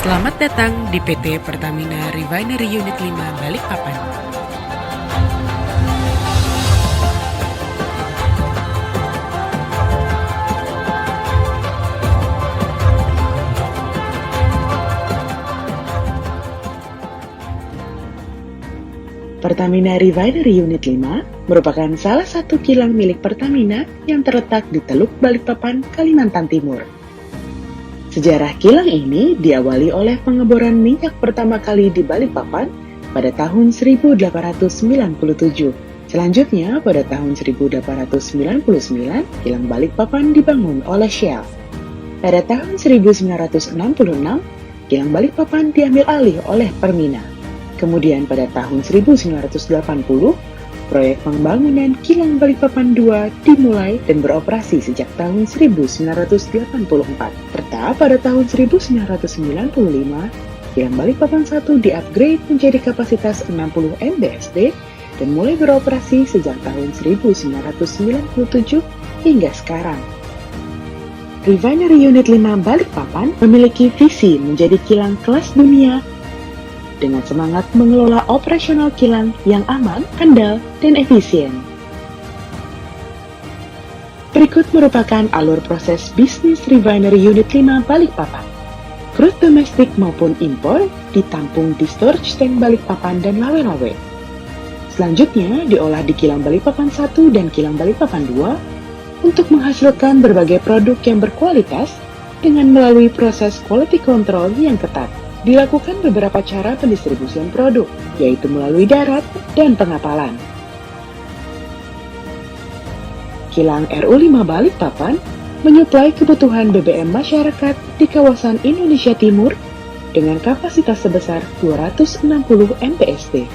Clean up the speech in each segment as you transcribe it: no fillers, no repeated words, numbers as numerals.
Selamat datang di PT Pertamina Refinery Unit 5 Balikpapan. Pertamina Refinery Unit 5 merupakan salah satu kilang milik Pertamina yang terletak di Teluk Balikpapan, Kalimantan Timur. Sejarah kilang ini diawali oleh pengeboran minyak pertama kali di Balikpapan pada tahun 1897. Selanjutnya, pada tahun 1899, kilang Balikpapan dibangun oleh Shell. Pada tahun 1966, kilang Balikpapan diambil alih oleh Permina. Kemudian pada tahun 1980, proyek pembangunan kilang Balikpapan II dimulai dan beroperasi sejak tahun 1984. Serta pada tahun 1995, kilang Balikpapan I di-upgrade menjadi kapasitas 60 MBSD dan mulai beroperasi sejak tahun 1997 hingga sekarang. Refinery Unit 5 Balikpapan memiliki visi menjadi kilang kelas dunia dengan semangat mengelola operasional kilang yang aman, handal, dan efisien. Berikut merupakan alur proses bisnis Refinery Unit 5 Balikpapan. Crude domestik maupun impor ditampung di storage tank Balikpapan dan Lawe-Lawe. Selanjutnya diolah di kilang Balikpapan I dan kilang Balikpapan II untuk menghasilkan berbagai produk yang berkualitas dengan melalui proses quality control yang ketat. Dilakukan beberapa cara pendistribusian produk, yaitu melalui darat dan pengapalan. Kilang RU5 Balikpapan menyuplai kebutuhan BBM masyarakat di kawasan Indonesia Timur dengan kapasitas sebesar 260 MPSD.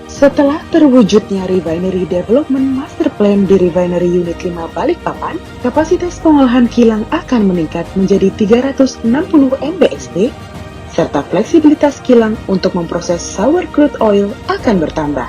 Setelah terwujudnya Refinery Development Master Plan di Refinery Unit 5 Balikpapan, kapasitas pengolahan kilang akan meningkat menjadi 360 MBSD, serta fleksibilitas kilang untuk memproses sour crude oil akan bertambah.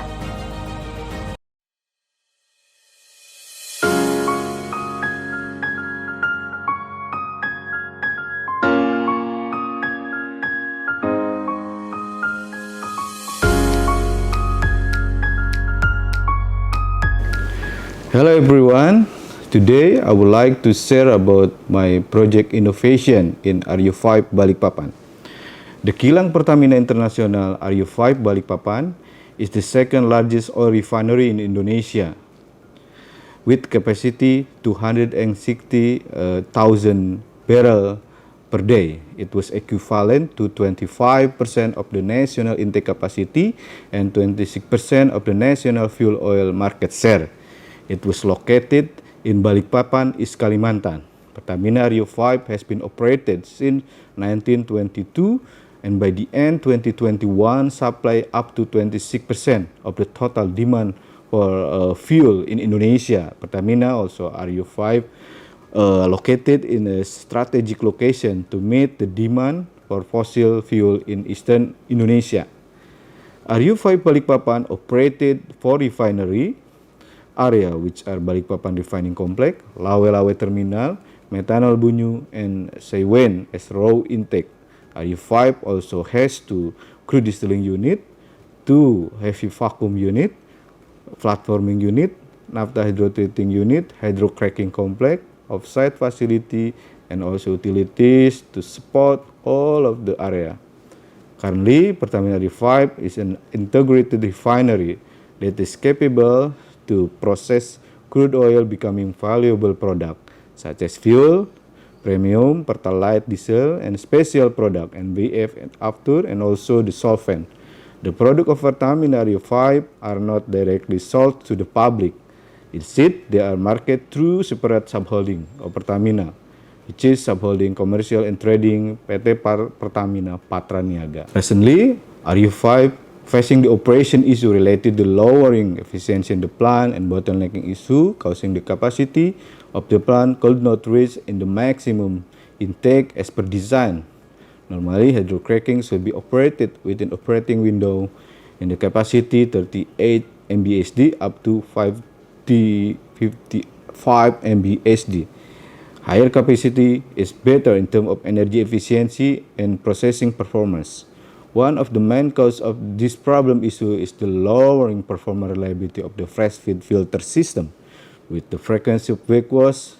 Hello everyone, today I would like to share about my project innovation in RU5 Balikpapan. The Kilang Pertamina International RU5 Balikpapan is the second largest oil refinery in Indonesia with capacity 260,000 barrels per day. It was equivalent to 25% of the national intake capacity and 26% of the national fuel oil market share. It was located in Balikpapan, East Kalimantan. Pertamina RU5 has been operated since 1922 and by the end 2021 supply up to 26% of the total demand for fuel in Indonesia. Pertamina also RU5 located in a strategic location to meet the demand for fossil fuel in eastern Indonesia. RU5 Balikpapan operated 4 refinery area which are Balikpapan Refining Complex, Lawe-Lawe Terminal, Methanol Bunyu, and Seiwen as raw intake. RU5 also has 2 crude distilling unit, 2 heavy vacuum unit, platforming unit, naphtha hydrotreating unit, hydrocracking complex, offsite facility, and also utilities to support all of the area. Currently, Pertamina RU5 is an integrated refinery that is capable to process crude oil becoming valuable product such as fuel, premium, pertalite, diesel, and special product, NBF and after, and also the solvent. The product of Pertamina RU5 are not directly sold to the public. Instead, they are marketed through separate subholding of Pertamina, which is subholding commercial and trading PT Pertamina Patra Niaga. Recently, RU5 facing the operation issue related to lowering efficiency in the plant and bottlenecking issue causing the capacity of the plant could not reach in the maximum intake as per design. Normally, hydrocracking should be operated within operating window in the capacity 38 MBSD up to 55 MBSD. Higher capacity is better in terms of energy efficiency and processing performance. One of the main causes of this problem issue is the lowering performance reliability of the fresh feed filter system, with the frequency of backwash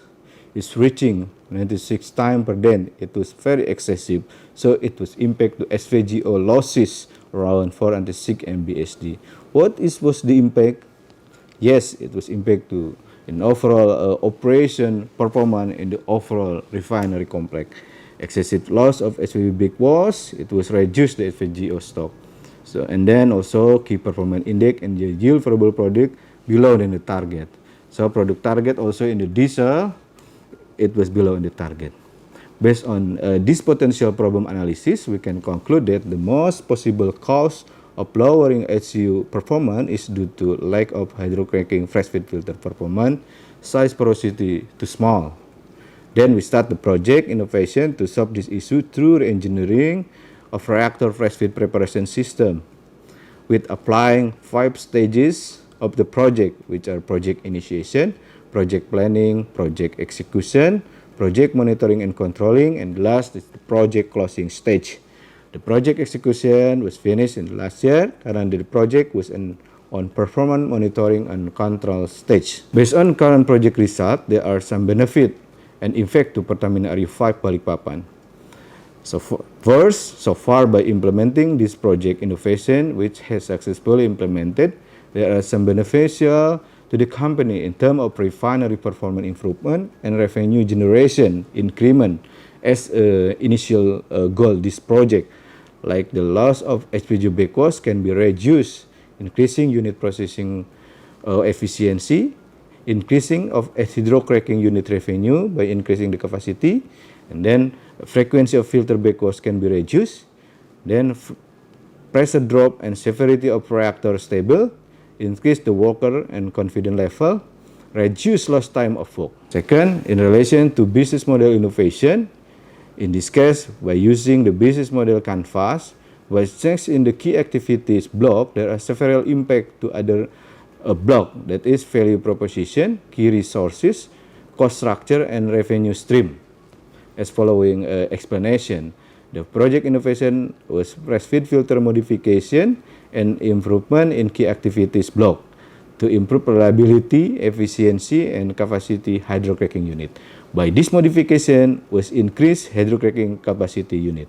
is reaching 96 times per day. It was very excessive, so it was impact to SVGO losses around 406 MBSD. Was the impact? Yes, it was impact to in overall operation performance in the overall refinery complex. Excessive loss of SVB backwash, it was reduced the SVGO stock. So and then also key performance index and the yield variable product below than the target. So product target also in the diesel, it was below in the target. Based on this potential problem analysis, we can conclude that the most possible cause of lowering HCU performance is due to lack of hydrocracking fresh feed filter performance, size porosity too small. Then we start the project innovation to solve this issue through re-engineering of reactor fresh feed preparation system, with applying 5 stages of the project, which are project initiation, project planning, project execution, project monitoring and controlling, and last is the project closing stage. The project execution was finished in last year, and the project was on performance monitoring and control stage. Based on current project result, there are some benefit and effect to Pertamina RU5 Balikpapan. So first, so far by implementing this project innovation, which has successfully implemented, there are some beneficial to the company in terms of refinery performance improvement and revenue generation increment as initial goal. This project, like the loss of HPG backwash, can be reduced, increasing unit processing efficiency, increasing of hydrocracking unit revenue by increasing the capacity, and then frequency of filter backwash can be reduced, then pressure drop and severity of reactor stable, increase the worker and confidence level, reduce lost time of work. Second, in relation to business model innovation, in this case, by using the business model canvas, by change in the key activities block, there are several impact to other block, that is value proposition, key resources, cost structure, and revenue stream. As following explanation, the project innovation was fresh feed filter modification and improvement in key activities block to improve reliability, efficiency, and capacity hydrocracking unit. By this modification was increased hydrocracking capacity unit.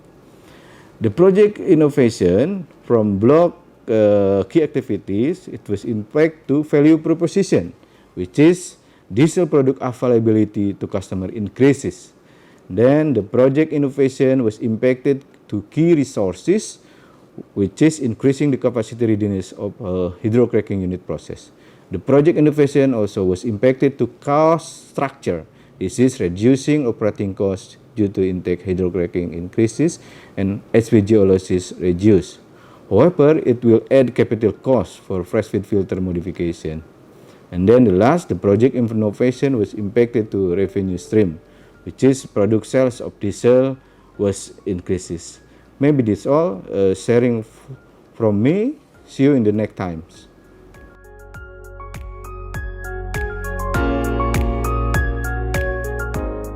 The project innovation from block key activities, it was impact to value proposition, which is diesel product availability to customer increases. Then the project innovation was impacted to key resources, which is increasing the capacity readiness of hydrocracking unit process. The project innovation also was impacted to cost structure. This is reducing operating costs due to intake hydrocracking increases and HPGO losses reduced. However, it will add capital costs for fresh feed filter modification. And then the project innovation was impacted to revenue stream, which is product sales of diesel was increases. Maybe this all sharing from me. See you in the next times.